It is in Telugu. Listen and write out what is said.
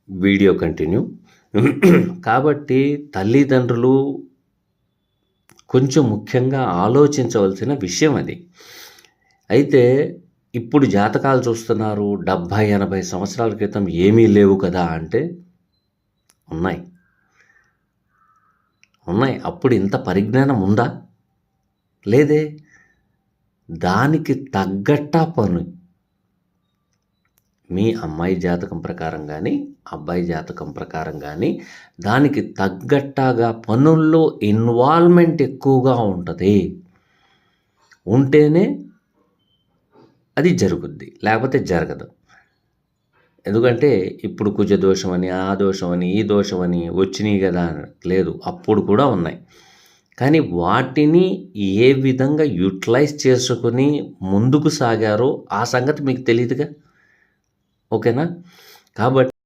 Video continue. కాబట్టి తల్లిదండ్రులు కొంచెం ముఖ్యంగా ఆలోచించవలసిన విషయం అది. అయితే ఇప్పుడు జాతకాలు చూస్తున్నారు, 70-80 సంవత్సరాల క్రితం ఏమీ లేవు కదా అంటే ఉన్నాయి. అప్పుడు ఇంత పరిజ్ఞానం ఉందా? లేదే. దానికి తగ్గట్ట పని మీ అమ్మాయి జాతకం ప్రకారం కానీ, అబ్బాయి జాతకం ప్రకారం కానీ దానికి తగ్గట్టుగా పనుల్లో ఇన్వాల్వ్మెంట్ ఎక్కువగా ఉంటుంది. ఉంటేనే అది జరుగుద్ది, లేకపోతే జరగదు. ఎందుకంటే ఇప్పుడు కుజదోషమని, ఆ దోషమని, ఈ దోషమని వచ్చినాయి కదా లేదు, అప్పుడు కూడా ఉన్నాయి. కానీ వాటిని ఏ విధంగా యూటిలైజ్ చేసుకుని ముందుకు సాగారో ఆ సంగతి మీకు తెలియదుగా. ఓకేనా? కాబట్టి